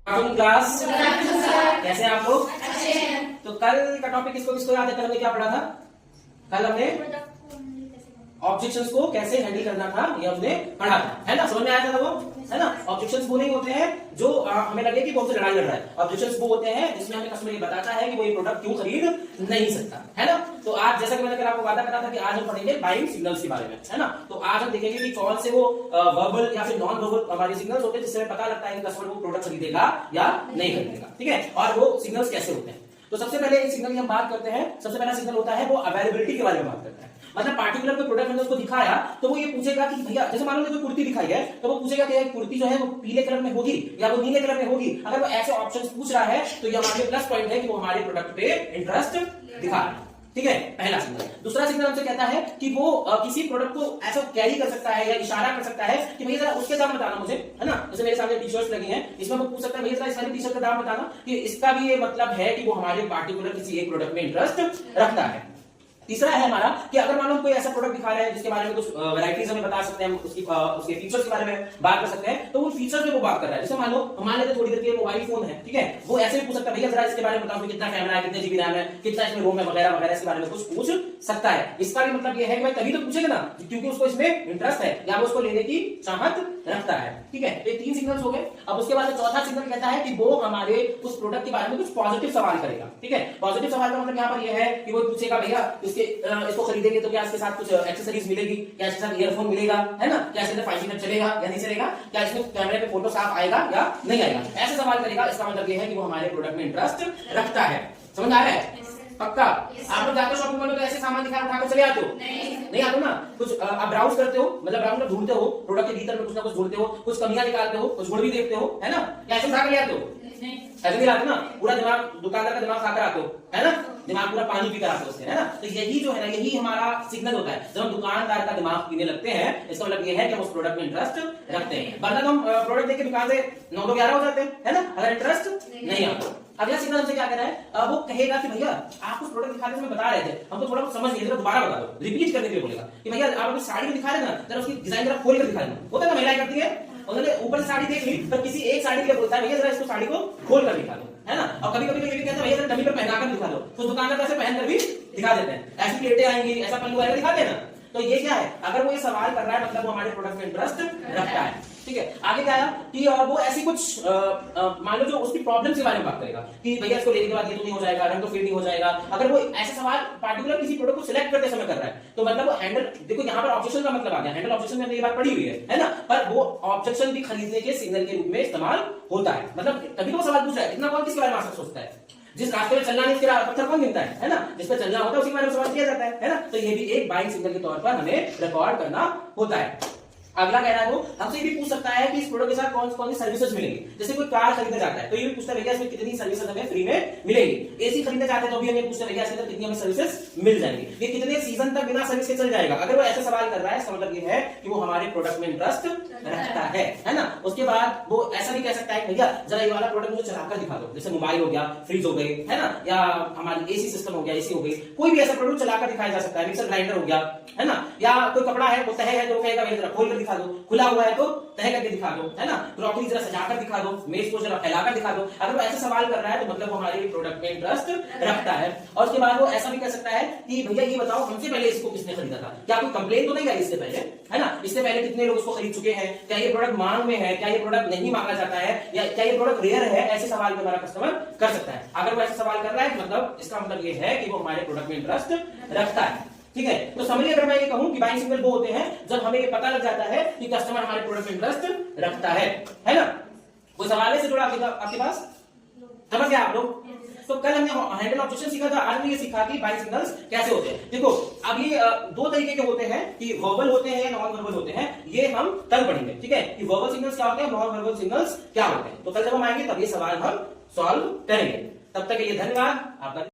Class कैसे हैं आप लोग? तो कल का टॉपिक किसको किसको याद है? कल हमने क्या पढ़ा था? कल हमने ऑब्जेक्शंस को कैसे हैंडल करना था ये हमने पढ़ा था, है ना? समझ में आया था वो, है ना? ऑब्जेक्शंस वो नहीं होते हैं जो हमें लगे कि कौन सी लड़ाई लड़ रहा है। ऑब्जेक्शंस वो होते हैं जिसमें हमें कस्टमर ये बताता है कि वो ये प्रोडक्ट क्यों खरीद नहीं सकता, है ना? तो आज जैसा कि मैंने कल आपको वादा करा था कि आज हम पढ़ेंगे बाइंग सिग्नल्स के बारे में, है ना? तो आज हम देखेंगे कि कौन से वो वर्बल या फिर नॉन वर्बल हमारे सिग्नल्स होते हैं जिससे हमें पता लगता है कि कस्टमर वो प्रोडक्ट खरीदेगा या नहीं खरीदेगा, ठीक है? और वो सिग्नल्स कैसे होते हैं। तो सबसे पहले एक सिग्नल की हम बात करते हैं। सबसे पहला सिग्नल होता है वो अवेलेबिलिटी के बारे में बात करता है। मतलब पार्टिकुलर कोई प्रोडक्ट मैंने उसको दिखाया तो वो ये पूछेगा कि भैया, जैसे मान लो कोई कुर्ती दिखाई है तो वो पूछेगा कि कुर्ती जो है वो पीले कलर में होगी या वो नीले कलर में होगी। अगर वो ऐसे ऑप्शंस पूछ रहा है तो ये हमारे प्लस पॉइंट है कि वो हमारे प्रोडक्ट पे इंटरेस्ट दिखा रहा है, ठीक है? पहला सिग्नल। दूसरा सिग्नल हमसे कहता है कि वो किसी प्रोडक्ट को ऐसा कैरी कर सकता है या इशारा कर सकता है कि भैया जरा उसके दाम बताना मुझे, है ना? जैसे मेरे सामने टी शर्ट्स लगी हैं, इसमें वो पूछ सकता है भैया जरा इस वाली टी शर्ट का दाम बताना, कि इसका भी ये मतलब है कि वो हमारे पार्टिकुलर किसी एक प्रोडक्ट में इंटरेस्ट रखता है। तीसरा है हमारा कि अगर मान लो कोई ऐसा प्रोडक्ट दिखा रहा है जिसके बारे में कुछ वैरायटीज हमें बता सकते हैं, उसके फीचर्स के बारे में बात कर सकते हैं, तो वो फीचर्स में वो बात कर रहा है। जैसे मान लो मान लेते थोड़ी देर के मोबाइल फोन है, ठीक है? वो ऐसे भी पूछ सकता है भैया जरा इसके बारे में बताओ, कितना कैमरा है, कितने जीबी रैम है, कितना इसमें रोम है, वगैरह वगैरह, इसके बारे में कुछ पूछ सकता है। इसका भी मतलब ये है कि भाई तभी तो पूछेगा ना क्योंकि उसको इसमें इंटरेस्ट है या वो उसको लेने की चाहत रखता है, ठीक है? तो 3 सिग्नल्स हो गए। अब उसके बाद चौथा सिग्नल कहता है कि वो हमारे उस प्रोडक्ट के बारे में कुछ पॉजिटिव सवाल करेगा, ठीक है? पॉजिटिव सवाल का मतलब यहाँ पर यह है कि वो पूछेगा भैया इसको खरीदेंगे तो क्या इसके साथ कुछ एक्सेसरीज मिलेगी, क्या इसके साथ ईयरफोन मिलेगा, है ना? क्या इसके अंदर 5G नेट चलेगा या नहीं चलेगा, क्या इसमें कैमरे पे फोटो साफ आएगा या नहीं आएगा, ऐसे सवाल करेगा। इसका मतलब ये है कि वो हमारे प्रोडक्ट में इंटरेस्ट रखता है। समझ आ रहा है? पक्का? आप लोग जाते हो शॉपिंग मॉल में तो ऐसे सामान उठाकर चले आते हो? नहीं आते हो ना? कुछ आप ब्राउज करते हो, मतलब ब्राउज में ढूंढते हो, प्रोडक्ट के भीतर में कुछ ना कुछ ढूंढते हो, कुछ कमियां निकालते हो, कुछ गुण भी देखते हो, है ना? या ऐसे उठाकर ले आते हो? ऐसे नहीं लाते ना, पूरा दिमाग दुकानदार का दिमाग खाकर आते हो, है ना? दिमाग पूरा पानी पीकर आते हो उससे, है ना? तो यही जो है ना, यही हमारा सिग्नल होता है। जब हम दुकानदार का दिमाग पीने लगते हैं इसका मतलब ये है कि हम उस प्रोडक्ट में इंटरेस्ट रखते हैं, वरना तो हम प्रोडक्ट देख के दुकान से 9 to 11 हो जाते हैं, है ना? अगर इंटरेस्ट नहीं आता। अगला सिग्नल हमसे क्या कह रहा है? वो कहेगा कि भैया आप कुछ प्रोडक्ट दिखाते समय बता रहे थे, हमको थोड़ा बहुत समझ नहीं आया, दोबारा बता दो, रिपीट करने के लिए बोलेगा कि भैया आप अभी साड़ी में दिखा रहे ना, जरा उसकी डिजाइन जरा खोल कर दिखा देना। होता है ना, महिलाएं करती है, उन्होंने ऊपर से साड़ी देख ली पर किसी एक साड़ी के लिए बोलता है भैया जरा इसको साड़ी को खोल कर दिखा दो, है ना? और कभी कभी तो ये भी कहता है भैया जरा डमी पर पहना कर दिखा दो, तो दुकानदार ऐसे पहन कर भी दिखा देते हैं। ऐसी प्लेटें आएंगी, ऐसा पल्लू आएगा, दिखा देना। तो ये क्या है? अगर वो ये सवाल कर रहा है मतलब वो हमारे प्रोडक्ट में इंटरेस्ट रखता है, ठीक है? आगे क्या है कि वो ऐसी कुछ मान लो जो उसकी प्रॉब्लम्स के बारे में बात करेगा कि भैया इसको लेने के बाद ये तो नहीं हो जाएगा, रंग तो फिट नहीं हो जाएगा। अगर वो ऐसे सवाल पार्टिकुलर किसी प्रोडक्ट को सिलेक्ट करते समय कर रहा है तो मतलब वो हैंडल, देखो यहाँ पर ऑब्जेक्शन का मतलब आ गया। हैंडल ऑब्जेक्शन में हमने ये बात पढ़ी हुई है ना? पर वो ऑब्जेक्शन भी खरीदने के सिग्नल के रूप में इस्तेमाल होता है। मतलब तभी तो वो सवाल पूछ रहा है। इतना कौन किसके बारे में सोचता है? जिस रास्ते में चलना नहीं उसके पत्थर कौन गिनता है ना? जिस पर चलना होता है उसी के बारे में सवाल किया जाता है ना? तो ये भी एक बाइंग सिग्नल के तौर पर हमें रिकॉर्ड करना होता है। अगला कह रहा है वो हमसे ये भी पूछ सकता है कि इस प्रोडक्ट के साथ कौन कौन सी सर्विसेज मिलेंगी। जैसे कोई कार खरीदना चाहता है तो ये भी पूछता है भैया इसमें कितनी सर्विसेज हमें फ्री में मिलेगी। एसी खरीदना चाहते हैं तो भी हमें पूछते हैं भैया इसके अंदर कितनी हमें सर्विसेज मिल जाएंगी, ये कितने सीजन तक बिना सर्विस के चल जाएगा। अगर वो ऐसे सवाल कर रहा है इसका मतलब ये है कि वो हमारे प्रोडक्ट में इंटरेस्ट रखता है ना? उसके बाद वो ऐसा भी कह सकता है भैया जरा ये वाला प्रोडक्ट मुझे चलाकर दिखा दो, जैसे मोबाइल हो गया, फ्रिज हो गई, है ना? या हमारी एसी सिस्टम हो गया, एसी हो गई, कोई भी ऐसा प्रोडक्ट चलाकर दिखाया जा सकता है। मिक्सर ग्राइंडर हो गया, है ना? या कोई कपड़ा है वो तह है तो कहेगा भैया जरा खोल कर दिखा दो, खुला हुआ है तो तह करके दिखा दो, है ना? क्रॉकरी जरा सजाकर दिखा दो, मेज को जरा फैलाकर दिखा दो। अगर वो ऐसे सवाल कर रहा है तो मतलब वो हमारे प्रोडक्ट में इंटरेस्ट रखता है। और उसके बाद वो ऐसा भी कह सकता है कि भैया ये बताओ हमसे पहले इसको किसने खरीदा था, क्या कोई कंप्लेन तो नहीं आई इससे पहले, है ना? इससे पहले कितने लोग इसको खरीद चुके हैं, क्या ये प्रोडक्ट मांग में है, क्या ये प्रोडक्ट नहीं मांगा जाता है, या क्या ये प्रोडक्ट रेयर है। ऐसे सवाल में हमारा कस्टमर कर सकता है। अगर वो ऐसे सवाल कर रहा है मतलब इसका मतलब ये है कि वो हमारे प्रोडक्ट में इंटरेस्ट रखता है, ठीक है? तो समझिए अगर मैं ये कहूं कि बाइंग सिग्नल वो होते हैं जब हमें ये पता लग जाता है कि कस्टमर हमारे प्रोडक्ट में इंटरेस्ट रखता है ना? कोई सवाल से जुड़ा आपके पास? समझ गए आप लोग? तो कल हमने हैंडल ऑब्जेक्शन सीखा था, आज हमने ये सीखा कि बाइंग सिग्नल्स कैसे होते हैं। देखो अब ये 2 तरीके के होते हैं कि वर्बल होते हैं, नॉन वर्बल होते हैं। ये हम कल पढ़ेंगे, ठीक है? कि वर्बल सिग्नल्स क्या होते हैं, नॉन वर्बल सिग्नल्स क्या होते हैं। तो कल जब हम आएंगे तब ये सवाल हम सॉल्व करेंगे। तब तक के लिए धन्यवाद आपका।